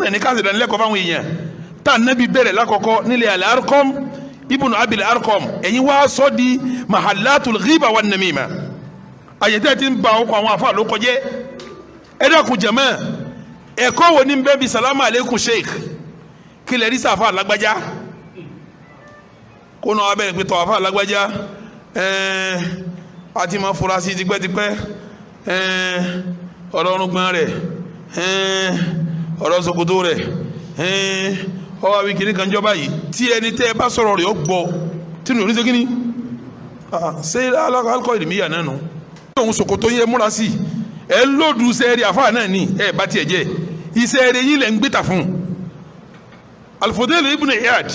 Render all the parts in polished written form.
súnà ní káṣí ìdánilẹ́kọ̀ọ́ fáwọn èèyàn tá a nábì bẹ̀rẹ̀ lákọ̀ọ́kọ́ nílẹ̀ al-Arqam ibn Abil Arqam ẹ̀yin wá sọ di mahalatul ghiba wan namima àyẹ̀tẹ́ ti ń ba ọkọ̀ àwọn àfa ló kọjẹ́ ẹ dákun jàmáà ẹ̀kọ́ wo ni bẹ́ẹ̀ bí salamu aleykum sheikh kí lè rí sàfà lágbájá kó náà wá bẹ̀rẹ̀ pé tọ́ àfà lágbájá àti máa fura sí tipẹ́tipẹ́ ọ̀rọ̀ ọ̀rùngbọ̀n rẹ̀ ọ̀rọ̀ ṣòkòtò rẹ̀ ọwọ́ àbí kìnnì kan jọba yìí tí ẹni tẹ́ ẹ bá sọ̀rọ̀ rẹ̀ ó gbọ́ tí nù oníṣẹ́ kínní ṣé alákọ̀ ìdìmíyà náà nù. òun ṣòkòtò yẹ múra sí ẹ lòdù sẹ́ẹ̀rì àfáà náà ní ẹ bá tiẹ̀ jẹ́ iṣẹ́ rẹ̀ yín lẹ̀ ń gbé ta fún un. Al-Fudayl ibn Iyad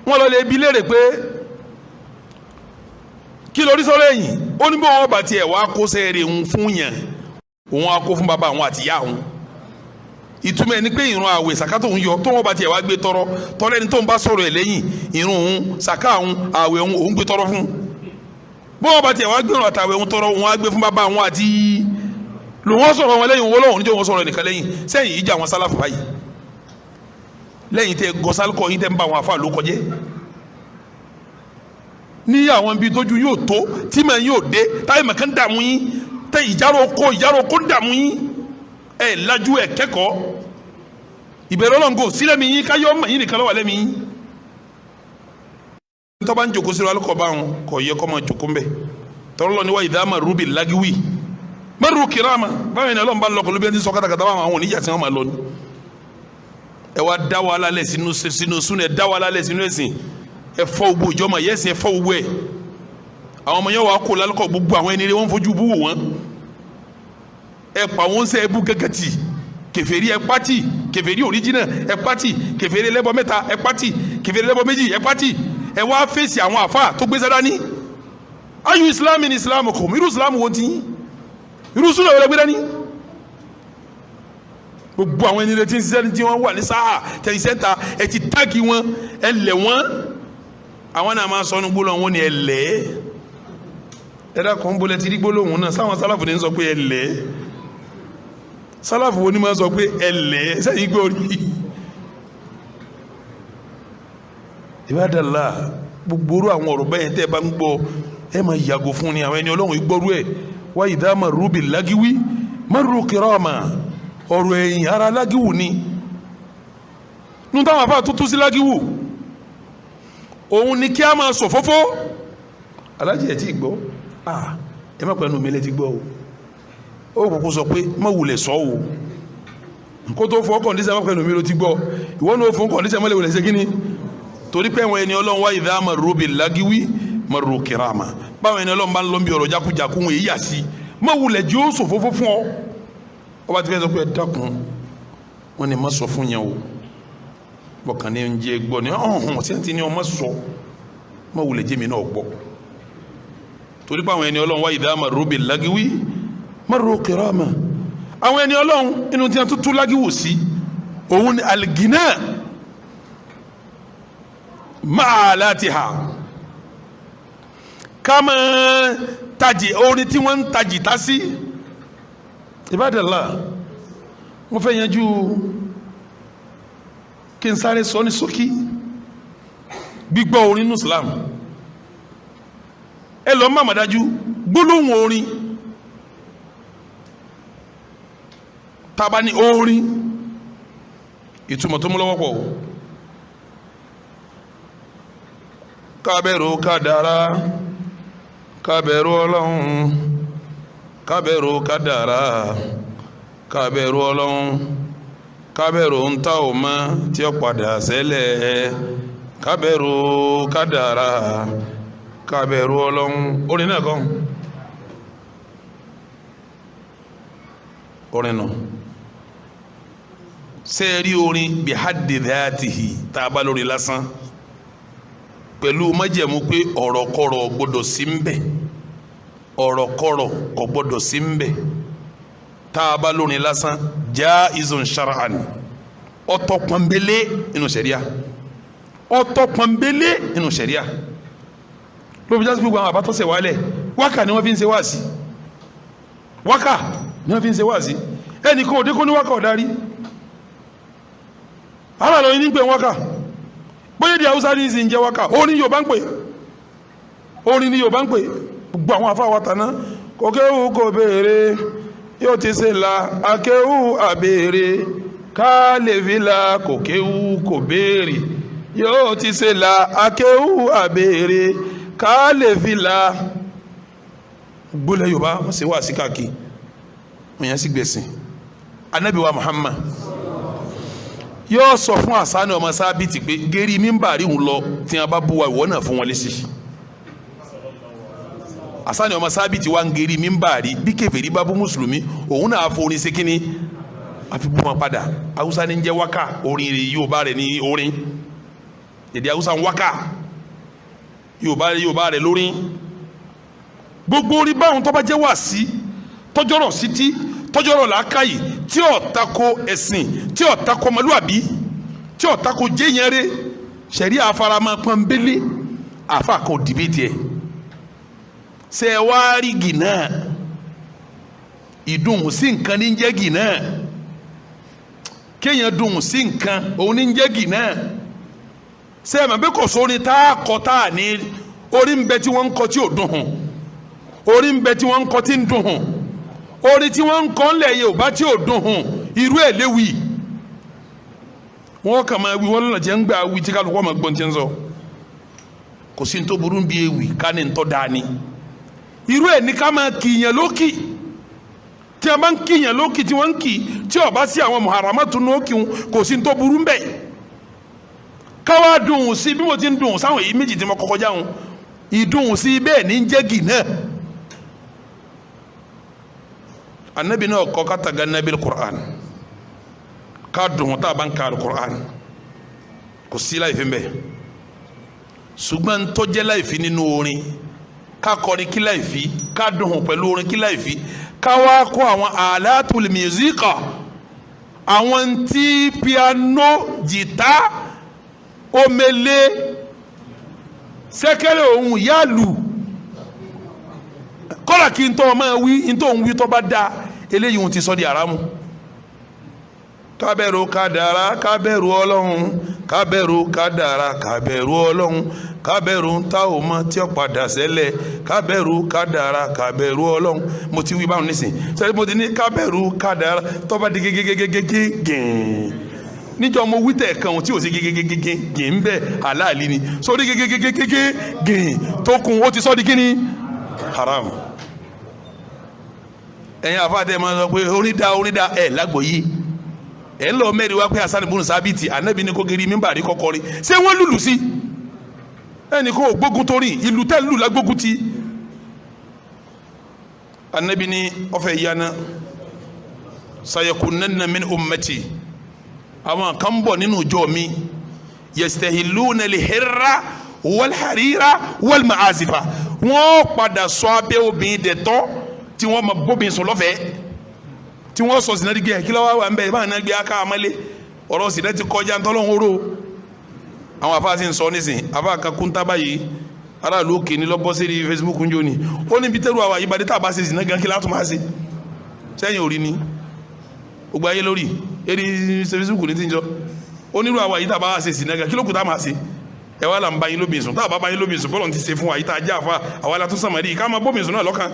wọ́n lọ lè bi léèrè pé kí lórí sọ́rọ̀ ẹ̀yìn ó ní bó wọn bá tiẹ̀ wá kó sẹ́ẹ̀rì ń fún yàn òun á kó fún bàbá àwọn àtìyá òun ìtumọ̀ ẹni pé ìrun àwẹ̀ sàkátò ń yọ tó wọn bá tiẹ̀ wá gbé tọrọ tọrọ ẹni tó ń bá sọ̀rọ̀ ẹ̀ lẹ́yìn ìrun òun sàká òun àwẹ̀ òun gbé tọrọ fún bó wọn bá tiẹ̀ wá gbé ìrun àtàwẹ̀ òun tọrọ òun á gbé fún bàbá àwọn àti lò wọ́n sọ̀rọ̀ wọn lẹ́yìn wọn lọ́wọ́ níjọ́ wọn sọ̀rọ̀ ẹnìkan lẹ́yìn sẹ́yìn ìjà wọn sálàfù báyìí lẹ́yìn tẹ gọ́sálùkọ yín tẹ́ ń bá àwọn àfa ló kọjẹ́ ní àwọn ibi tójú yóò tó tí mà yóò dé táyé màkà ń dààmú yín tẹ ìjárò kó ń dààmú yín ẹ lajú ẹ kẹ́kọ̀ọ́ ìbẹ̀rẹ̀ ọlọ́ngò sílẹ̀ mi yín káyọ̀ ọmọ yín nìkan lọ́wọ́ lẹ́mi yín tọ́ba ń jòkó síra alukọ̀ bá wọn kọ̀ yẹ kọ́ máa jòkó mbẹ́ tọ́lọ́ ni wá ìdáàmà rúbì lágíwì mẹ́rù kìrámà báyìí ni ọlọ́run bá lọ pẹ̀lú bí ẹni sọ kátàkátà báwọn àwọn oníjà tí wọ́n máa lọ ni ẹ wá dá wàhálà lẹ̀ sínú sunu ẹ dá wàhálà lẹ̀ sínú ẹ̀sìn ẹ fọ́ gbogbo ìjọba yẹ́sìn ẹ fọ́ gbogbo ẹ̀ àwọn ọmọ yẹn wà á kó lálùkọ̀ gbogbo àwọn ẹni rẹ wọ́n fojú bú wọn ẹ pa wọn sẹ ẹ bú gẹ́gẹ́tì kèfèrí ẹ pátì kèfèrí òríjìnà ẹ pátì kèfèrí ẹlẹ́bọ mẹ́ta ẹ pátì kèfèrí ẹlẹ́bọ méjì ẹ pátì ẹ wá fèsì àwọn àfa tó gbé sádání ayu islam ní islam kò irú islam wo ti irú súnà wọlé gbé dání gbogbo àwọn ẹni rẹ tí ń ṣiṣẹ́ tí wọ́n wà ní sáà tẹ̀yìn sẹ́ńtà ẹ ti táàgì wọn ẹ lẹ̀ wọ́n àwọn náà máa sọ ní gbólóhùn wọn ni ẹ lẹ̀ ẹ dákun ń bolẹ̀ ti rí gbólóhùn náà sáwọn sálàfù ní sọ pé ẹ lẹ̀ sálàfù wo ni máa sọ pé ẹ lẹ̀ sẹ́yìn gbé orí ìbádàlá gbogbo orú àwọn ọ̀rọ̀ bẹ́yẹn tẹ́ ẹ bá ń gbọ́ ẹ máa yàgò fún ni àwọn ẹni ọlọ́run ìgbọ́rú ẹ̀ wá ìdá marru bil lagwi marru kirama ọ̀rọ̀ ẹ̀yìn ara lágíwù ni ní táwọn afá tuntun sí lágíwù òun ni kí a máa sọ fófó alájẹ ẹ̀ tí gbọ́ ẹ má pẹ̀lú mi lẹ́ ti gbọ́ o ó kúkú sọ pé má wulẹ̀ sọ o kó tó fọ́ kọ̀ǹdíṣẹ́ má pẹ̀lú mi ló ti gbọ́ ìwọ́n ní ó fún kọ̀ǹdíṣẹ́ má lè wulẹ̀ ṣe kí ni torí pé àwọn ẹni ọlọ́run wá idha marru bil lagwi marru kirama báwọn ẹni ọlọ́run bá ń lọ bí ọ̀rọ̀ jákujàku wọn èyí yà sí má wulẹ̀ jí ó sọ fófó fún ọ ọba tí fẹ́ sọ pé ẹ dákun wọn ni má sọ fún yẹn o bọ̀kàn ní ń jẹ gbọ́ ní ọ̀hún tí wọ́n ti ní ọmọ sọ má wulẹ̀ jẹ́ mi náà gbọ́ torí pé àwọn ẹni ọlọ́run wá idha marru bil lagwi marru kirama àwọn ẹni ọlọ́run inú tí wọ́n tún tú lágíwò sí òun ni algina máa láti ha ká máa tajì orin tí wọ́n ń tajì tá sí ìbádàlá wọ́n fẹ́ yanjú kí n sáré sọ ní ṣókí gbígbọ́ orin ní Islam ẹ lọ má màdájú gbólóhùn orin tàbá ní orin ìtumọ̀ tó mú lọ́wọ́ pọ̀ kábẹ̀rù kádàrá kábẹ̀rù ọlọ́run kábẹ̀rù kádàrá kábẹ̀rù ọlọ́run kábẹ̀rù ń ta ò mọ́ tí ó padà ṣẹlẹ̀ kábẹ̀rù kádàrá kábẹ̀rù ọlọ́run orin náà kọ́ orin náà sẹ́ẹ̀rí orin bí haddi dhatihi tá a bá lórí lásán pẹ̀lú májẹ̀mú pé ọ̀rọ̀kọ̀rọ̀ gbọ́dọ̀ sí ń bẹ̀ ọ̀rọ̀kọ̀rọ̀ kò gbọ́dọ̀ sí ń bẹ̀ tá a bá lórí lásán jaizun shar'an ọ̀tọ̀ pọ̀nbélé nínú ṣẹ̀ríà ọ̀tọ̀ pọ̀nbélé nínú ṣẹ̀ríà ló fi jásí gbogbo àwọn àbátọ́sẹ̀ wálẹ̀ wákà ni wọ́n fi ń ṣe wáàsí wákà ni wọ́n fi ń ṣe wáàsí ẹnìkan òde kó ní wákà ọ̀darí ara lọ ní pé wákà bóyá di Haúsá ní ìsìn jẹ́ wákà orin Yorùbá ń pè orin ní Yorùbá ń pè gbogbo àwọn afáwà tàná kò kéwù kò béèrè yóò ti ṣe la akéwù àbèrè ká lè fi la kò kéwù kò béèrè yóò ti ṣe la akéwù àbèrè ká lè fi la gbólẹ̀ Yorùbá wọ́n sì wá sí káàkiri wọ́n yẹn sì gbẹ̀sìn Ànábì wa Muhammad yóò sọ fún Hasani ọmọ Sábìtì pé gérí mímbàrí ń lọ tí wọn bá bú wa ìwọ náà fún wọn lésì Hasani ọmọ Sábìtì wa ń gérí mímbàrí bí kèfèrí bá bú mùsùlùmí òun náà forin ṣe kínní àfi bú wọn padà Haúsá ní jẹ́ wákà orin rẹ̀ Yorùbá rẹ̀ ní orin èdè Haúsá ń wákà Yorùbá rẹ̀ lórin gbogbo orí báwọn tó bá jẹ́ wàásí tọ́jọ́rọ̀ sí tí tọ́jọ́rọ̀ làákàyè tí ó tako ẹ̀sìn tí ó tako ọmọlúwàbí tí ó tako jẹ́yẹrẹ sẹ̀rí àfaramọ́ pọ́nbélé àfa kan dìbìtì ẹ̀ ṣe é wá rí gìnà ìdùn sí nǹkan ní jẹ́ gìnà kéèyàn dùn sí nǹkan òun ní jẹ́ gìnà ṣe é mọ̀ pé kò sóni tá a kọ tá a ní orí ń bẹ tí wọ́n ń kọ tí ò dùn hàn orí ń bẹ tí wọ́n ń kọ tí ń dùn hàn orí tí wọ́n ń kọ́ ńlẹ̀ Yorùbá tí ò dùn hàn irú ẹ̀ léwu wọ́n kà máa wí wọ́n lọ́nà tí ń gbà wí tí kálukú ọmọ gbọ́n ti ń sọ kò sí ní tó burú bí ewì ká ní tó dáa ni irú ẹ̀ ní ká máa kìyàn lókì tí a bá ń kìyàn lókì tí wọ́n ń kì tí ó bá sí àwọn muharamatu ní òkì wọn kò sí ní tó burú bẹ́ẹ̀ káwá dùn sí bí mo ti ń dùn sáwọn èyí méjì tí mo kọ́kọ́ já wọn ìdùn sí bẹ́ẹ̀ ní jẹ́gì náà Ànábì náà kọ́ ká taganna bil Qur'an ká dùn tá a bá ń ka Qur'an kò sí láìfi mbẹ ṣùgbọ́n tó jẹ́ láìfi nínú orin ká kọrin kí láìfi ká dùn pẹ̀lú orin kí láìfi ká wá kó àwọn alatul musiqa àwọn tí piano jìtá omele sẹ́kẹ̀rẹ̀ ohun yálù kọ́lá kí n tó ọmọ wí n tó ń wí tó bá dáa eléyìí ohun ti sọ di àrámù kábẹ̀rù kádàrá kábẹ̀rù ọlọ́run kábẹ̀rù kádàrá kábẹ̀rù ọlọ́run kábẹ̀rù tá ò mọ tí ó padà ṣẹlẹ̀ kábẹ̀rù kádàrá kábẹ̀rù ọlọ́run mo ti wí báwọn nísìn sẹ́yìn mo ti ní kábẹ̀rù kádàrá tó bá di gégégégégé gẹ̀ẹ́n níjọ́ mo wí tẹ̀ kan tí ò sí gégégégégé gẹ̀ẹ́n bẹ́ẹ̀ aláàlí ni sórí gégégégégé gẹ̀ẹ́n tó kun ó ti sọ́ di kíni haram ẹ̀yin àfáàtẹ́ máa sọ pé orídà ẹ̀ lágbò yìí ẹ̀ ń lọ mẹ́rin wá pé Hasan ibn Sábìtì Ànábì ní kó geri mímbàrí kọ́kọ́rí ṣé wọ́n lùlù sí ẹnì kó gbógun torí ìlú tẹ́ lù lágbógun ti Ànábì ní ọ̀fẹ́ yana sayakunanna min ummati àwọn kan bọ̀ nínú ìjọ mi yastahilluna al-hirra wal-harira wal-ma'azifa wọ́n padà sọ abẹ́ obìnrin dẹ̀tọ́ tí wọ́n ma bóbin sọ lọ́fẹ̀ẹ́ tí wọ́n sọ sinadi gbé kí lọ́wọ́ wà ń bẹ̀ báyìí náà gbé aká amálé ọ̀rọ̀ sinadi ti kọjá ntọ́lọ́hún oró àwọn afáàsì ń sọ nísìn afáàkà kúńtà báyìí aráàlú òkè ní lọ́bọ́ sí Facebook ń jóni ó ní bítẹ́rù àwọn àyíbadé tá a bá ṣe sinadi gan kí látọ̀ máa ṣe sẹ́yìn orí ni gbogbo ayé lórí eré Facebook ní ti ń jọ onírú àwọn àyíta bá ṣe sinadi gan kí ló kù tá a máa ṣe ẹ wá là ń bá yín lóbi sùn tá a bá bá yín lóbi sùn bọ́lọ̀ ti ṣe fún wa yìí tá a já fa àwa la tún sàmàdí ká máa bóbi sùn náà lọ́kàn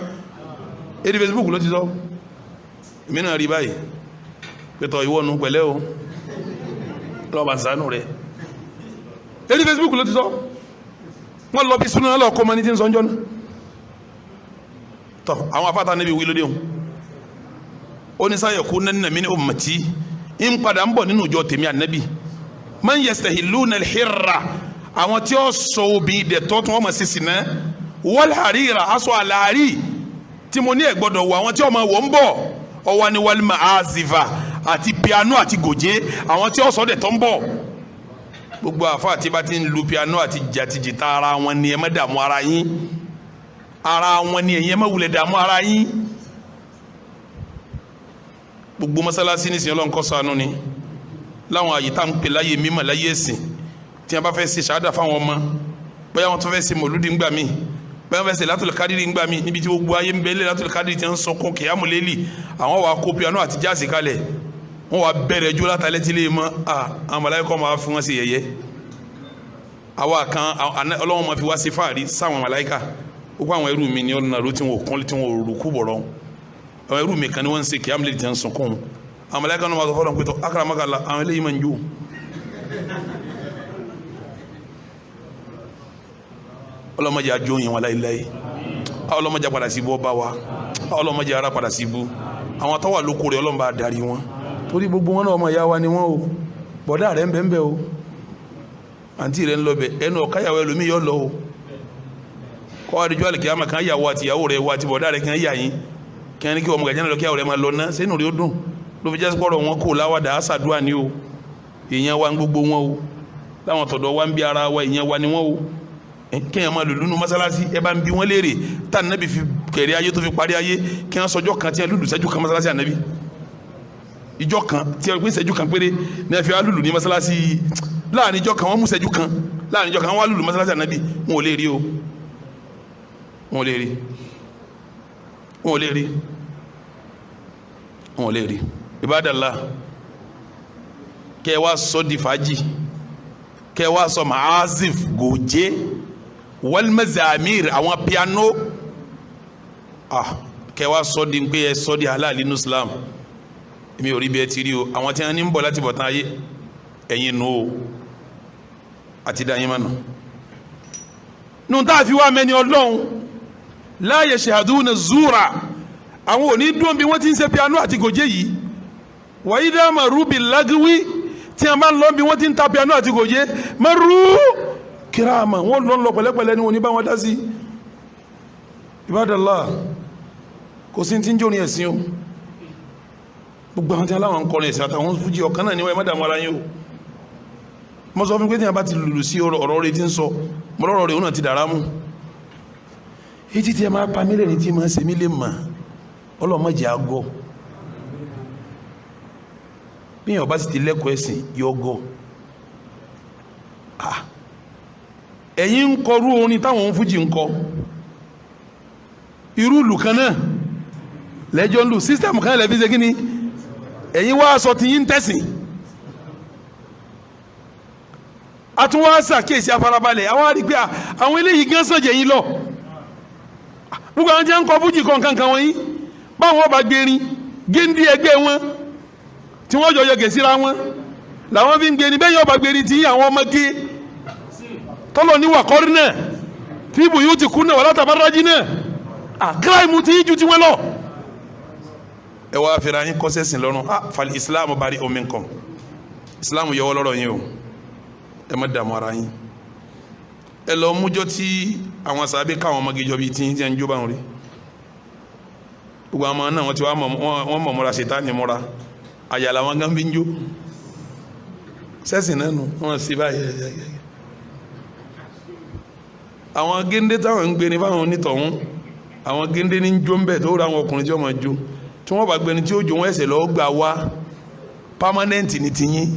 èdè Facebook ló ti sọ èmi náà rí báyìí pẹ̀tọ̀ ìwọ́nu pẹ̀lẹ́ o lọ́ba sànú rẹ̀ èdè Facebook ló ti sọ wọ́n lọ bí súnú náà lọ́kọ́ mọ́ ní tí ń sọ ń jọ́nà tọ́ àwọn afáta níbi wí lóde ó ní sáyẹ̀kú nánà mí ní ummati ń padà ń bọ̀ nínú ìjọ tèmi ànábì man yastahilluna al-hirra àwọn tí ó sọ obìnrin dẹ̀tọ́ tí wọ́n mọ̀ sí sinẹ́ wal-harira aṣọ àlàárí tí mo ní ẹ̀ gbọ́dọ̀ wọ àwọn tí ọmọ wọ̀ ń bọ̀ ọwọ́ ni wal-ma'azifa àti piano àti gòjé àwọn tí ó sọ dẹ̀tọ́ ń bọ̀ gbogbo àfa àti bá ti ń lu piano àti jìtá ara wọn ni ẹ má dààmú ara yín ara wọn ni ẹ̀yin ẹ má wulẹ̀ dààmú ara yín gbogbo mọ́sálásí ní ìsìn ọlọ́nkọ́ ṣàánú ni láwọn àyè tá ń pè láyé mímọ̀ láyé ẹ̀sìn tí wọ́n bá fẹ́ ṣe ṣáádà fáwọn ọmọ bóyá wọ́n tó fẹ́ ṣe mọ̀lúdì ńgbà míì bẹ́ẹ̀ bẹ́ẹ̀ ṣe Lailatul Qadri ń gbà mí níbi tí gbogbo ayé ń bẹ Lailatul Qadri ti ń sọkún kìyàmù lélì àwọn wà kó piano àti jáàsì kalẹ̀ wọ́n wà bẹ̀rẹ̀ jó látàlẹ́ tí lè mọ́ àwọn màláíkà máa fún wọn sí yẹ̀yẹ́ àwa kan Ọlọ́run máa fi wá sí fáàrí sáwọn màláíkà gbogbo àwọn ẹrú mi ní ọ̀nà ló tí wọn kún tí wọn rù kú bọ̀rọ̀ àwọn ẹrú mi kan ní wọ́n ń ṣe kìyàmù lélì tí ń sọkún àwọn màláíkà náà máa sọ fọ́lọ́n pé tó akramakallah àwọn eléyìí máa ń jó ọlọ́mọdé àjò yẹn wọn láìláì ọlọ́mọdé padà sí ibú ọba wa ọlọ́mọdé ara padà sí ibú àwọn tó wà lóko rẹ̀ ọlọ́mọdé adarí wọn torí gbogbo wọn náà ọmọ ìyá wa ni wọn o bọ̀dá rẹ̀ ń bẹ ń bẹ o àǹtí rẹ̀ ń lọ bẹ ẹnu ọ̀káyàwó ẹlòmíì yọ lọ o kọ́ adijọ́ àlìkíyàmà kan yàwó àti ìyàwó rẹ̀ wá àti bọ̀dá rẹ̀ kan yà yín kí wọ́n ní kí ọmọ gàjánà lọ kíyàwó rẹ̀ máa lọ ná sẹ́nu rẹ̀ ó dùn ló fi jẹ́ pọ́rọ̀ wọn kò láwàdà àṣàdúrà ni o èèyàn wa ń gbogbo wọn o láwọn tọ̀dọ̀ wa ń bí ara wa èèyàn wa ni wọn o kéèyàn máa lùlù nù mọ́sálásí ẹ bá ń bi wọ́n léèrè tá ànábì fi kẹ̀rẹ́ ayé tó fi parí ayé kí wọ́n sọjọ́ kan tí wọ́n lùlù sẹ́jú kan mọ́sálásí ànábì ìjọ kan tí wọ́n pín sẹ́jú kan péré ní ẹ fi wá lùlù ní mọ́sálásí láàrin ìjọ kan wọ́n mú sẹ́jú kan láàrin ìjọ kan wọ́n wá lùlù mọ́sálásí ànábì wọn ò lè rí o wọn ò lè rí wọn ò lè rí wọn ò lè rí Ibadallah kẹ́ wá sọ di fàájì kẹ́ wá sọ maazif gòjé walmazamir àwọn piano kẹ́ wá sọ di pé ẹ sọ di halal nínú Islam èmi ò rí bí ẹ ti rí o àwọn tí wọn ní ń bọ̀ láti bọ̀ tán ayé ẹ̀yin nù o àti dáyé mọ́nà nù tá a fi wá mẹ́ni Ọlọ́run la yashhaduna zura àwọn ò ní dúró bí wọ́n ti ń ṣe piano àti gòjé yìí wa idha maru bil lagwi tí a máa ń lọ bí wọ́n ti ń ta piano àti gòjé maru kirama wọ́n lọ pẹ̀lẹ́pẹ̀lẹ́ ni wọ́n ní bá wọn dá sí Ibadallah kò sí tí ń jóni ẹ̀sìn o gbogbo àwọn tí aláwọn ń kọrin ẹ̀sìn àtàwọn fújì ọ̀kan náà ni wọ́n mẹ́dàmọ́ ara yín o mo sọ fún pé tí a bá ti lùlù sí ọ̀rọ̀ rẹ̀ tí ń sọ mọ́lọ́rọ̀ rẹ̀ ó náà ti dàrá mú èyí tí a máa pa mílẹ̀ ní tí máa ṣe mí lè mà ọlọ́mọdé àgọ́ bí yàn bá sì ti lẹ́kọ̀ọ́ ẹ̀sìn yọgọ́ ẹ̀yin ń kọrú orin táwọn fújì ń kọ irú ìlú kan náà lẹ́jọ́ ń lù sísítẹ̀mù kan lẹ́bí ṣe kí ni ẹ̀yin wá aṣọ tí yín tẹ̀sìn àtúnwá ṣàkíyèsí afárabalẹ̀ àwọn àrígbé àwọn eléyìí gán sànjẹ̀ yín lọ gbogbo àwọn tí wọ́n ń kọ fújì kọ̀ọ̀kan kan wọ̀nyí báwọn ọba gbérin géńdé ẹgbẹ́ wọn tí wọ́n jọ yọgẹ̀ síra wọn làwọn fi ń gbé ní bẹ́ẹ̀ yọba gbérí tí àwọn ọmọ gé tọ́lọ̀ ní wàkọ́rí náà fíìbù yóò ti kú náà wà látàbárájí náà àkíráìmù tí yíjú tí wọ́n lọ. ẹ wá fẹ́ra yín kọ́sẹ̀sìn lọ́rùn fàlì ìsìláàmù bari minkum ìsìláàmù yọwọ́ lọ́rọ̀ yín o ẹ má dààmú ara yín ẹ lọ mújọ tí àwọn sàbẹ̀ káwọn ọmọge jọ bíi tí yín ti ń jó báwọn rí gbogbo àwọn náà wọ́n ti wá wọ́n mọ̀ múra ṣètánì múra àyàlà wọn gan bí ń jó sẹ́sìn náà nù wọ́n sì báyìí àwọn géńdé táwọn ń gbé ní fáwọn onítọ̀hún àwọn géńdé ní jó ń bẹ̀ tó ra àwọn ọkùnrin tí wọ́n máa jó tí wọ́n bá gbẹni tí ó jó wọ́n ẹsẹ̀ lọ́ọ́ gbà wá permanent ní tiyín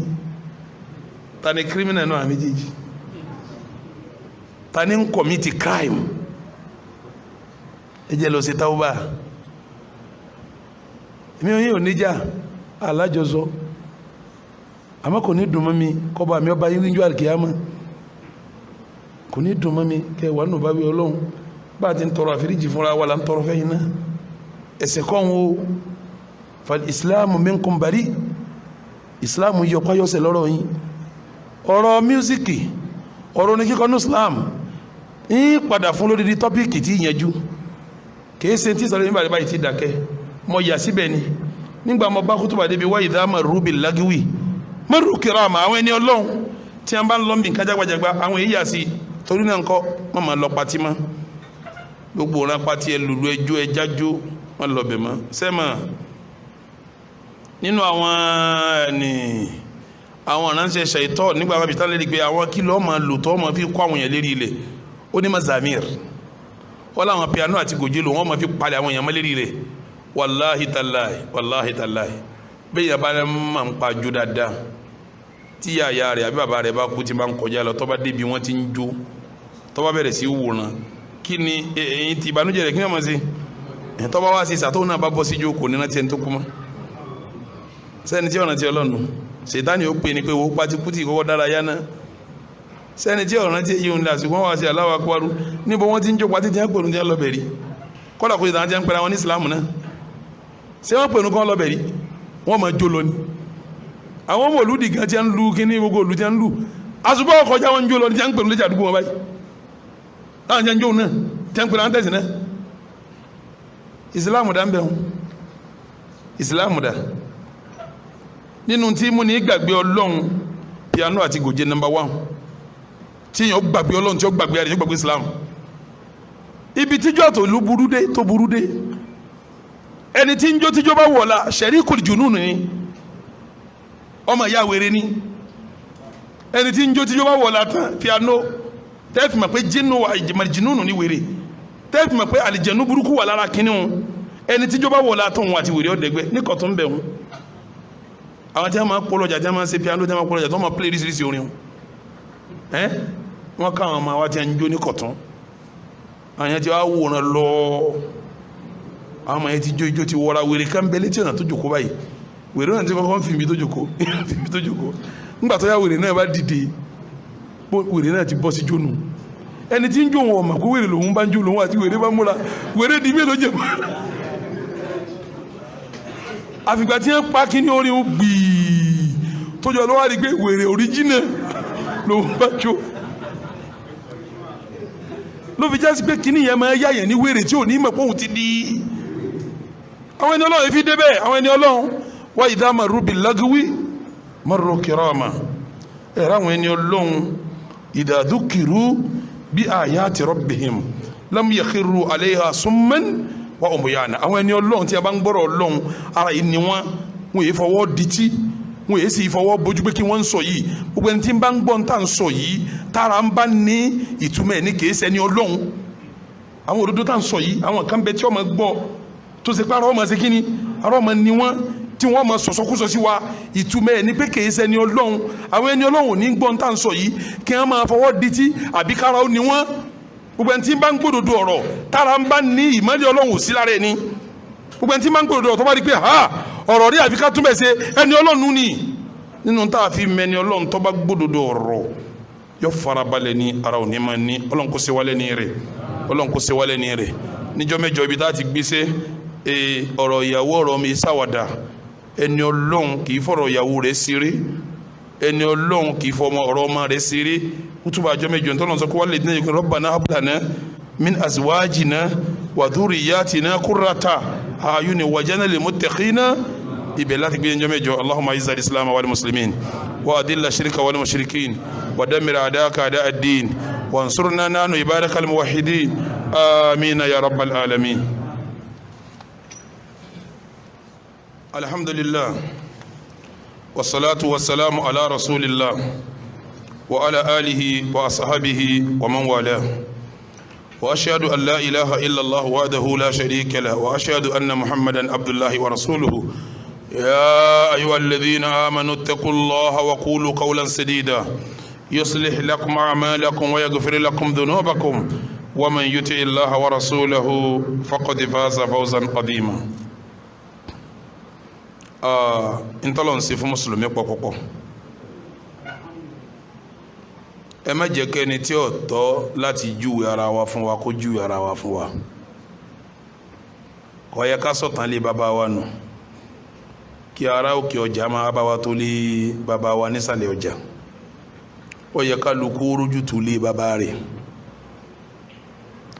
ta ni criminal náà méjèèjì ta ni ń commit crime ẹ jẹ́ lọ sí tawba èmi ò yín ò níjà alájọsọ àmọ́ kò ní dùn mọ́ mi kọba mi ọba yín níjọ́ àlùkìyámà kò ní dùn mọ́ mi kẹ wà nù bá wí Ọlọ́run bá a ti ń tọrọ àforíjì fúnra wa la ń tọrọ fẹ́yìn náà ẹ̀ṣẹ̀ kan wo fa ìsìláàmù minkum bari ìsìláàmù yọ páyọ̀sẹ̀ lọ́rọ̀ yín ọ̀rọ̀ mísíkì ọ̀rọ̀ ní kíkọ́ ní islam ń padà fún lórí tọ́píìkì tí ìyẹnjú kìí ṣe tí sọ̀rọ̀ nígbà báyìí ti dàkẹ́ mọ yà síbẹ̀ ni nígbà mo bá kútùbà débi wáyé dáàmà rúbì lágíwì mọ́rù kìrámà àwọn ẹni Ọlọ́run tí wọ́n bá ń lọ bí nǹkan jágbàjàgbà àwọn èyí yà sí torí náà ńkọ́ wọ́n máa lọ patí mọ́ gbogbo ọ̀ràn patí ẹ lùlù ẹjọ́ ẹ jájó wọ́n lọ bẹ̀ mọ́ sẹ́mà nínú àwọn ẹni àwọn aránṣẹ́ ṣàìtọ́ nígbà wọn bí tán lérí pé àwọn kí lọ́ọ́ máa lò tọ́ máa fi kọ́ àwọn èèyàn lérí ilẹ̀ ó ní mazamir wọ́n láwọn piano àti gòjé lò wọ́n máa fi palẹ̀ àwọn èèyàn mọ́ lérí ilẹ̀ wàláhi tàláhi bẹ́ẹ̀ yà bá rẹ̀ máa ń pa jó dáadáa tí yàyà rẹ̀ àbí bàbá rẹ̀ bá kú ti máa ń kọjá lọ tọ́ bá débi wọ́n ti ń jó tọ́ bá bẹ̀rẹ̀ sí wòran kí ni èyí ti ìbànújẹ́ rẹ̀ kí ni wọ́n máa ṣe tó bá wá sí ìsàtò náà bá bọ́ sí jókòó ní rántí ẹni tó kú mọ́ sẹ́ni tí ọ̀nà tí ọlọ́nu ṣètánì ó pè ní pé wo pátíkútì kọ́kọ́ dára yá náà sẹ́ni tí ọ̀nà tí èyí ń lásìkò wọ́n wá sí Allahu Akbar níbo wọ́n ti ń jó pátí tí wọ́n pèrún tí wọ́n lọ bẹ̀rí kọ́dà kó ìtàn tí wọ́n pèrè àwọn ní ìsìlámù náà ṣé wọ́n pèrún kọ́ lọ bẹ̀rí wọ́n máa jó lọ ni àwọn ọmọ olùdí gan tí wọ́n lu kíní gbogbo olù tí wọ́n lu àṣùbọ̀ ọkọjá wọn jó lọ ní tí wọ́n pèrún létí àdúgbò wọn báyìí láwọn tí wọ́n jó náà tí wọ́n pèrè àwọn tẹ̀sí náà ìsìlámù dá ń bẹ̀ wọn ìsìlámù dá nínú tí mú ní gbàgbé ọlọ́run piano àti gòjé number 1 tí yàn gbàgbé ọlọ́run tí ó gbàgbé àdéhùn gbàgbé islam ibi tíjọ́ tó lú burú dé ẹni tí ń jó tíjọ́ bá wọ̀la sharikul junun ni ọmọ ìyá wèrè ni ẹni tí ń jó tíjọ́ bá wọ̀la tán piano tẹ́ẹ̀fì mọ̀ pé jinnu wa ìjìnúnù ní wèrè tẹ́ẹ̀fì mọ̀ pé àlìjẹ̀nú burúkú wà lára kínní wọn ẹni tíjọ́ bá wọ̀la tó wọn àti wèrè ọ̀dẹ́gbẹ́ ní kọ̀tún bẹ̀ wọn àwọn tí a máa pọlọjà tí a máa ṣe piano tí a máa pọlọjà tí wọ́n máa play oríṣiríṣi orin wọ́n ká àwọn ọmọ wa tí a ń jó ní kọ̀tún àwọn yẹn ti wá wòran lọ àwọn ọmọ yẹn ti jó ijó ti wọra wèrè ká ń bẹ létí ọ̀nà tó jòkó báyìí wèrè náà ti kọ́kọ́ ń fi ibi tó jòkó nígbà tó yá wèrè náà bá dìde wèrè náà ti bọ́ sí jónù ẹni tí ń jó wọn ọmọ kó wèrè lòun bá ń jó lòun àti wèrè bá múra wèrè di mélòó jẹ àfìgbà tí wọ́n pa kíní orin gbìí tó jọ lọ́wọ́ rí pé wèrè oríjìnà lòun bá jó ló fi jásí pé kíní yẹn máa yáyẹ̀ ní wèrè tí ò ní mọ̀ pé òun ti di àwọn ẹni ọlọ́run fi débẹ̀ àwọn ẹni ọlọ́run wa idha marru bil lagwi marru kirama ẹ̀rọ àwọn ẹni ọlọ́run idha dhukiru bi ayati rabbihim lam yakhiru alayha summan wa umyana àwọn ẹni ọlọ́run tí a bá ń gbọ́rọ̀ ọlọ́run ara yìí ni wọ́n yìí fọwọ́ dití wọ́n yìí sì fọwọ́ bójú pé kí wọ́n ń sọ yìí gbogbo ẹni tí ń bá ń gbọ́ ń tà ń sọ yìí tára ń bá ní ìtumọ̀ ẹ̀ ní kìí ṣẹni ọlọ́run àwọn òdodo tá ń sọ yìí àwọn kan bẹ tí ọmọ gbọ́ tó ṣe pé ara ọmọ ṣe kíni ara ọmọ ni wọ́n tí wọ́n mọ sọ̀sọ́kúsọ sí wa ìtumọ̀ ẹ̀ ní pé kìí ṣẹni ọlọ́run àwọn ẹni ọlọ́run ò ní gbọ́ ń tà ń sọ yìí kí wọ́n máa fọwọ́ dití àbí kára ó ní wọ́n gbogbo ẹni tí ń bá ń gbódòdó ọ̀rọ̀ tára ń bá ní ìmọ́lẹ̀ ọlọ́run sí lára ẹni gbogbo ẹni tí ń bá ń gbódòdó ọ̀rọ̀ tó bá rí pé ọ̀rọ̀ rí àfi ká túnbẹ̀ ṣe ẹni ọlọ́run ni nínú tá a fi mẹni ọlọ́run tó bá gbódòdó ọ̀rọ̀ yóò farabalẹ̀ ní ara òní máa ní ọlọ́run kó ṣe wálẹ̀ ní rẹ̀ ọlọ́run kó ṣe wálẹ̀ ní rẹ̀ níjọ́ mẹ́jọ ibi tá a ti gbéṣẹ́ ọ̀rọ̀ ìyàwó ọ̀rọ̀ mi sáwàdà ẹni ọlọ́run kì í fọ̀rọ̀ ìyàwó rẹ̀ ṣeré ẹni ọlọ́run kì í fọmọ ọ̀rọ̀ ọmọ rẹ̀ ṣeré kútùbà àjọ mẹ́jọ ntọ́nà sọ pé wálé dín náà rabbana hab lana min azwajina wa dhurriyyatina qurrata a'yunin waj'alna lil muttaqina ibẹ̀ láti gbé ẹjọ́ mẹ́jọ allahumma izza al-islam wal muslimin wa adilla shirka wal mushrikin wa dammir a'daka a'da ad-din wa ansurna nahnu ibadaka al-muwahhidin amin ya rabbal alamin. alhamdulillah wassalatu wassalamu ala rasulillah wa ala alihi wa ashabihi wa man wala wa ashhadu an la ilaha illa allah wahdahu la sharika lahu wa ashhadu anna muhammadan abdullahi wa rasuluhu. يا أيها الذين آمنوا اتقوا الله وقولوا قولا سديدا يصلح لكم أعمالكم ويغفر لكم ذنوبكم ومن يطع الله ورسوله فقد فاز فوزا عظيما. ntọ́lọ́n sí fún mùsùlùmí pọ̀pọ̀pọ̀ ẹ má jẹ́ kẹ́ni tí ó tọ́ láti júwe ara wa fún wa kó júwe ara wa fún wa kò yẹ ká sọ̀tàn lé bàbá wa nù kí ara òkè ọjà máa bá wa tó lé bàbá wa nísàlẹ̀ ọjà ó yẹ ká lukú rújú tó lé bàbá rẹ̀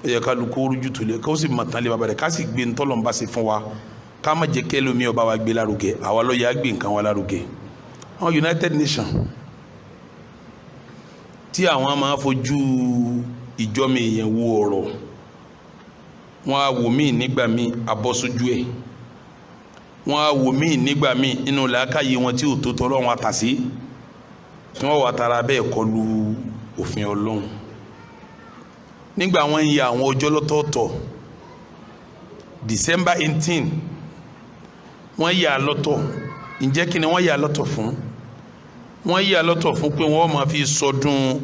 ó yẹ ká lukú rújú tó lé kó sì mọ̀tàn lé bàbá rẹ̀ ká sì gbé ntọ́lọ̀ ń bá ṣe fún wa ká má jẹ́ kẹ́ lómi ọba wa gbé lárugẹ àwa ló yẹ á gbé nǹkan wa lárugẹ. àwọn United Nations tí àwọn máa fojú ìjọ́mi èèyàn wo ọ̀rọ̀ wọn á wò mí nígbà mí abọ́sójú ẹ̀ wọn á wò mí nígbà mí inú làákàyè wọn tí ò tó tọ́lọ́run àtàsí tí wọ́n wà tara bẹ́ẹ̀ kọlu òfin Ọlọ́run nígbà wọn ń ya àwọn ọjọ́ lọ́tọ̀ọ̀tọ̀ December 18 wọ́n yà lọ́tọ̀ ǹjẹ́ kí ni wọ́n yà lọ́tọ̀ fún wọ́n yà lọ́tọ̀ fún pé wọ́n máa fi sọdún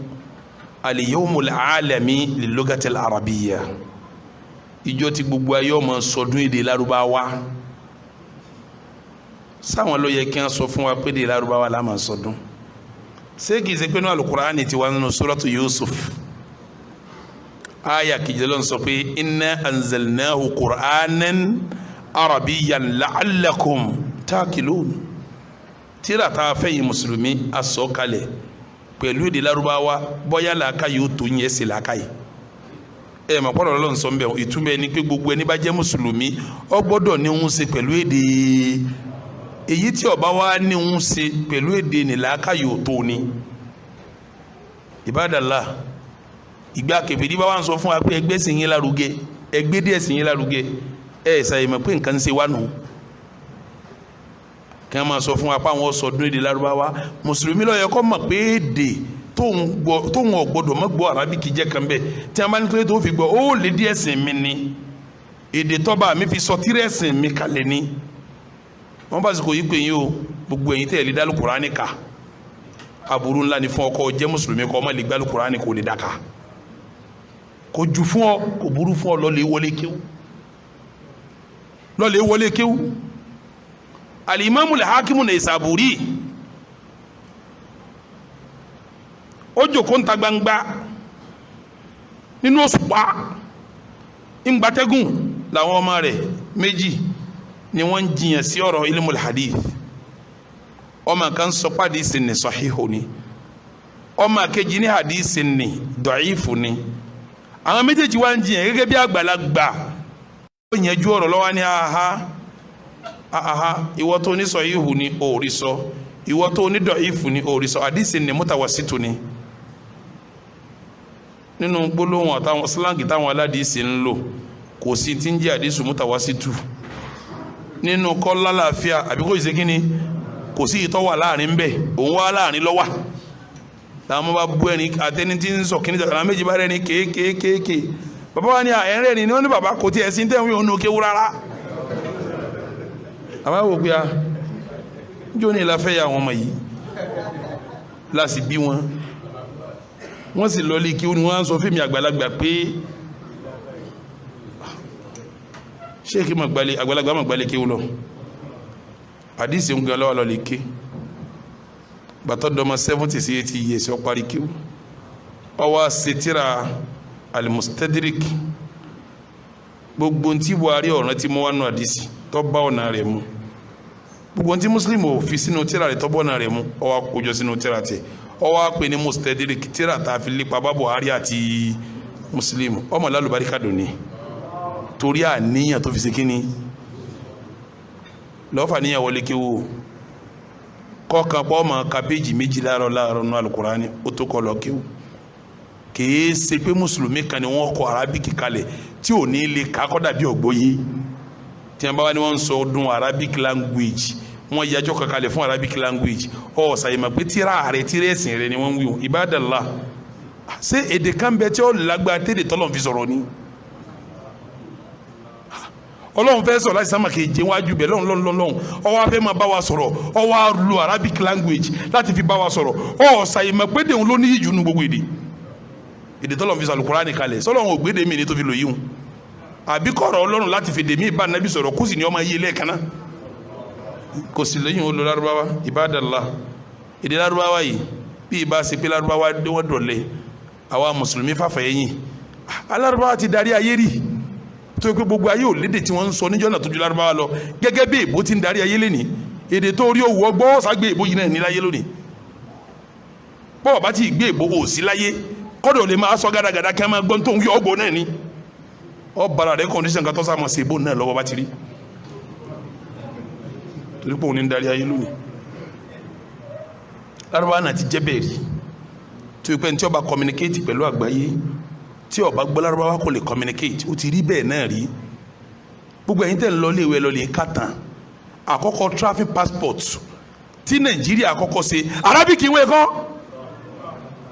al-yawmul alami lil-lughatil arabiyya ìjọ tí gbogbo ayé ọmọ sọdún èdè Lárúbáwá sáwọn ló yẹ kí wọ́n sọ fún wa pé èdè Lárúbáwá la máa sọdún ṣé kìí ṣe pé ní Al-Qur'ani ti wà nínú suratu Yusuf aya kejìlélọ́n sọ pé inna anzalnahu qur'anan arabiyyan la'allakum ta'qilun tíra tá a fẹ́ yìí mùsùlùmí a sọ kalẹ̀ pẹ̀lú èdè Lárúbáwá bóyá làákà yóò tó yẹn sí làákà yìí mọ̀ pọ́nlọ́ lọ́n sọ ń bẹ̀ ìtumọ̀ ẹni pé gbogbo ẹni bá jẹ́ mùsùlùmí ó gbọ́dọ̀ ní ń ṣe pẹ̀lú èdè èyí tí ó bá wá ní ń ṣe pẹ̀lú èdè ní làákà yóò tó ni Ibadallah ìgbà kẹfìdí bá wà ń sọ fún wa pé ẹgbẹ́ sì yín lárugẹ ẹgbẹ́ díẹ̀ sì yín lárugẹ ṣàyẹ̀mọ̀ pé nǹkan ń ṣe wá nù kí wọ́n máa sọ fún wa pé àwọn sọdún èdè Lárúbáwá mùsùlùmí ló yẹ kó mọ̀ pé èdè tóun ọ̀gbọ́dọ̀ mọ́ gbọ́ arábíkì jẹ́ kan bẹ́ẹ̀ tí wọ́n bá ní pé tó fi gbọ́ ó lè dí ẹ̀sìn mi ni èdè tọ́ba mi fi sọ tírẹ̀ ẹ̀sìn mi kalẹ̀ ni wọ́n bá sì kò yí pé yín o gbogbo ẹ̀yin tẹ̀lé dálù Kùránì ká aburú ńlá ni fún ọkọ jẹ́ mùsùlùmí kọ́ ọmọ lè gbálù Kùránì kò lè dàkà kò jù fún ọ kò burú fún ọ lọ́lẹ̀ wọlé kéwú Al-Imamu al-Hakimu Naysaburi ó jókòó ń ta gbangba nínú òṣùpá ìgbàtẹ́gùn làwọn ọmọ rẹ̀ méjì ni wọ́n ń jiyàn sí ọ̀rọ̀ ilmul hadith ọmọ kan sọ pé hadisi ni sahihu ni ọmọ kejì ní hadisi ni da'ifu ni àwọn méjèèjì wá ń jiyàn gẹ́gẹ́ bí àgbàlagbà ó yẹn ju ọ̀rọ̀ lọ́wọ́ ní aha ìwọ tó ní sahihu ni òòrí sọ ìwọ tó ní da'ifu ni òòrí sọ hadisi ni mutawasitu ni nínú gbólóhùn àtàwọn slangi táwọn aládìísì ń lò kò sí tí ń jẹ́ àdìsù mutawasitu nínú kọ́ lálàáfíà àbí kò sí kíni kò sí ìtọ́ wà láàrin bẹ́ẹ̀ òun wá láàrin lọ́wà táwọn bá bú ẹni àtẹni tí ń sọ kíní jàkàrà méjì bá rẹni kéékèèké bàbá wa ní ẹ̀rẹ́ ni wọ́n ní bàbá kò tí ẹ̀ sí tẹ́wọ́n yóò ní òkè wú rárá àwọn àwò pé a jó ní ìlàfẹ́ yà wọn mọ̀ yìí láti bí wọn wọ́n sì lọ lé kí ó ní wọ́n á sọ fíìmì àgbàlagbà pé ṣéèkì àgbàlagbà mọ̀ gbalẹ̀ kí ó lọ àdísì ń gan lọ́wọ́ lọ lè ké bàtọ́ dọmọ 70 sí 80 years ó parí kí ó wá ṣètìrà al-Mustadrik gbogbo tí Buhari ọ̀ràn tí mo wá nù àdísì tó bá ọ̀nà rẹ̀ mu gbogbo tí Muslim ò fi sínú tírà rẹ̀ tó bá ọ̀nà rẹ̀ mu ó wá kójọ sínú tírà tẹ̀ ó wá pè ní Mustadrik tírà tá a fi lépa bá Buhari àti Muslim ọmọ lálùbáríkà dùn torí àníyàn tó fi ṣe kíni lọ́fà níyàn wọlé kí wo kọ́kàn pọ́ ọmọ ka péjì méjì láàárọ̀ nínú Al-Qur'ani ó tó kọ́ lọ kí wo kìí ṣe pé mùsùlùmí kan ni wọ́n kọ arábíkì kalẹ̀ tí ò ní lè kakọ́ dàbí ọ̀gbọ́yé tí wọ́n bá wá ní wọ́n ń sọ ọdún Arabic language wọ́n yájọ́ kankalẹ̀ fún Arabic language ọ̀ ṣàyẹ̀mọ̀ pé tíra ẹ̀sìn rẹ̀ ni wọ́n ń wí o Ibadallah ṣé èdè kan bẹ tí ó lágbá tẹ́lẹ̀ tọ́lọ̀ fi sọ̀rọ̀ ni Ọlọ́run fẹ́ sọ̀rọ̀ láti sámà kejì wájú bẹ̀ lọ́hùn ọwọ́ afẹ́ máa bá wa sọ̀rọ̀ ọwọ́ lu Arabic language láti fi bá wa sọ̀rọ̀ ọ̀ ṣàyẹ̀mọ̀ pé dèun ló níyì jù nú gbogbo èdè tọ́lọ̀ fi sọ Al-Qur'ani kalẹ̀ sọ́lọ́run ògbédè mi ni tó fi lò yíhun àbí kọ̀rọ̀ Ọlọ́run láti fi dèmí ìbá nàbí sọ̀rọ̀ kó sì ní ọmọ yé lẹ́ẹ̀kaná kò sì lẹ́yìn ó lo Lárúbáwá Ibadallah èdè Lárúbáwá yìí bí ìbá ṣe pé Lárúbáwá wọ́n dọ̀lẹ́ àwa mùsùlùmí fàfẹ́ yìí alárúbáwá ti darí ayé rí tó yẹ pé gbogbo ayé ò lédè tí wọ́n ń sọ níjọ́ náà tó ju Lárúbáwá lọ gẹ́gẹ́ bí èbó ti ń darí ayé lénìí èdè tó rí òwú ọgbọ́ ságbé èbó yìí náà ní láyé lónìí bọ́ọ̀ bá ti gbé èbó ò sí láyé kọ́dọ̀ lè máa sọ gàdàgàdà kí a máa gbọ́n tó ń yọ ọgbọ́ náà ni ọ bára rẹ kọ́ndíṣàn kan tó sá mọ̀ sí èbó náà lọ́wọ́ bá ti rí torí pé òun ní darí ayé lónìí Lárúbáwá náà ti jẹ́ bẹ́ẹ̀ rí tó yẹ pé tí ó bá communicate pẹ̀lú àgbáyé tí ó bá gbọ́ Lárúbáwá kò lè communicate ó ti rí bẹ́ẹ̀ náà rí gbogbo ẹ̀yin tẹ̀ ń lọ léèwé lọ lè kàtàn àkọ́kọ́ traffic passport tí Nàìjíríà àkọ́kọ́ ṣe Arabic ìwé kọ́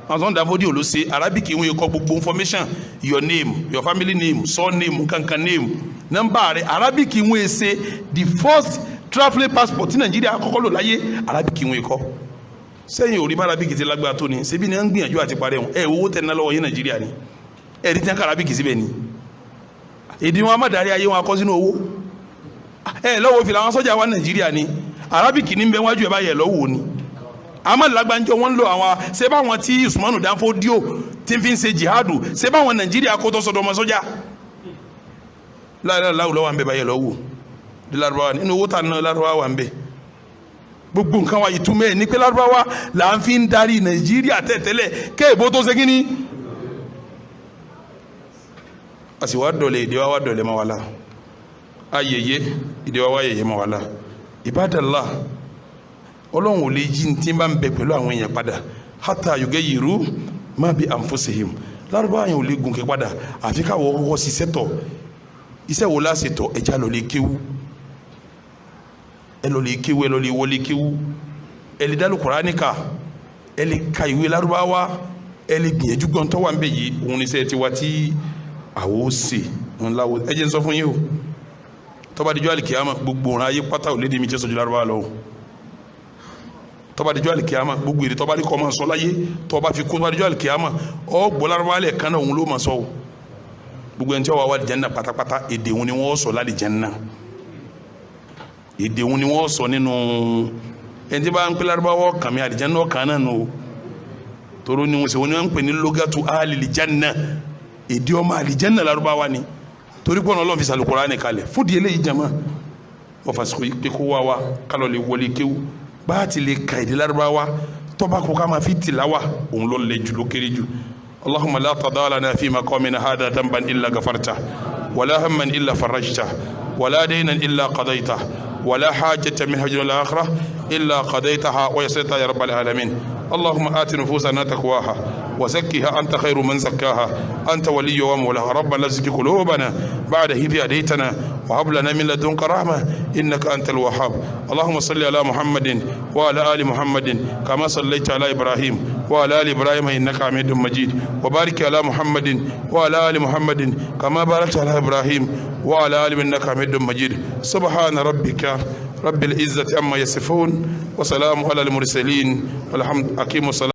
àwọn Dàfódì ló ṣe Arabic ìwé kọ́ gbogbo information your name your family name surname kankan name nọ́mbà rẹ̀ Arabic ìwé ṣe the first travelling passport tí Nàìjíríà àkọ́kọ́ lò láyé Arabic ìwé kọ́ sẹ́yìn orí Arabic ti lágbára tó ni ṣebí ni wọ́n ń gbìyànjú àti parẹ́ wọn owó tẹ̀ ná lọ́wọ́ yín Nàìjíríà ni ẹ̀rí tí wọ́n ká Arabic síbẹ̀ ni èdè wọn amádarí ayé wọn akọ́ sínú owó lọ́wọ́ fi làwọn sọ́jà wa Nàìjíríà ni Arabic ní bẹ́ẹ̀ wájú ẹ̀ báyẹ̀ lọ́wọ́ ni àmọ́ lágbàjọ wọn lọ àwọn ṣé báwọn tí Usmanu Danfo Dio tí ń fi ń ṣe jihadu ṣé báwọn Nàìjíríà kó tó sọdọ̀ ọmọ sọ́jà láìláìláwù lọ́wọ́ à ń bẹ báyẹ̀ lọ́wọ́ Lárúbáwá nínú owó tà náà Lárúbáwá wà ń bẹ gbogbo nǹkan wa ìtumọ̀ ẹ̀ ní pé Lárúbáwá là ń fi ń darí Nàìjíríà tẹ̀tẹ̀lẹ̀ kéèbó tó ṣe kíní a sì wá dọ̀lẹ̀ ìdíwá wá dọ̀lẹ̀ mọ́ wa la ayẹyẹ ìdíwá wá yẹyẹ mọ́ wa la Ibadallah Ọlọ́run ò lè yí tí bá ń bẹ pẹ̀lú àwọn èèyàn padà hatta yugayiru ma bi anfusihim Lárúbáwá yẹn ò lè gùn kẹ́ padà àfi káwọ́ kọ́kọ́ ṣiṣẹ́ tọ̀ iṣẹ́ wo láṣẹ tọ̀ ẹja lọ lè kéwú ẹ lọ lè kéwú ẹ lọ lè wọlé kéwú ẹ lè dálù Kùránì ká ẹ lè ka ìwé Lárúbáwá ẹ lè gbìyànjú gbọ́n tọ́ wà ń bẹ yìí òun ní sẹ́ ti wá tí àwọ̀ ṣe ńláwó ẹ jẹ́ ń sọ fún yín o tọ́ba díjọ́ àlìkìyàmà gbogbo ọ̀ràn ayé pátá ò lédè mi jẹ́ sọ́jú Lárúbáwá lọ tọ́ba díjọ́ àlìkìyàmà gbogbo èrè tọ́ba díkọ́ máa sọ láyé tọ́ba fi kún tọ́ba díjọ́ àlìkìyàmà ọ gbọ́ Lárúbáwá lẹ̀ kan náà òun ló máa sọ o gbogbo ẹni tí wọ́n wá wá Àlìjánnà pátápátá èdè òun ni wọ́n sọ l'Àlìjánnà èdè òun ni wọ́n sọ nínú ẹni tí bá ń pè Lárúbáwá kàmí Àlìjánnà kan náà nù toro ni wọ́n ń pè ní lugatu ahlil janna èdè ọmọ Àlìjánnà Lárúbáwá ni torí pọ́n Ọlọ́run fi sàlù Kùránì kalẹ̀ fún di eléyìí jama wọ́n fàṣikò pé kó wá wa kálọ̀ lè wọlé kéwú bá a ti lè ka èdè Lárúbáwá tọ́ba kó ká máa fi tìláwà òun lọ lè jù ló kéré jù Allahumma la tada lana fi maqamina hada dhanban illa ghafarta wala hamman illa farajta wala daynan illa qadayta wala hajata min hajjil al-akhirah illa qadaytaha wa yassarta ya rabbal alamin اللهم آت نفوسنا تقواها وزكها أنت خير من زكاها أنت ولي ومولاها ربنا لا تزغ قلوبنا بعد إذ هديتنا وهب لنا من لدنك رحمة إنك أنت الوهاب اللهم صل على محمد وعلى آل محمد كما صليت على إبراهيم وعلى آل إبراهيم إنك حميد مجيد وبارك على محمد وعلى آل محمد كما باركت على إبراهيم وعلى آل إنك حميد مجيد سبحان ربك رب العزة عما يصفون وسلام على المرسلين والحمد أقيموا الصلاة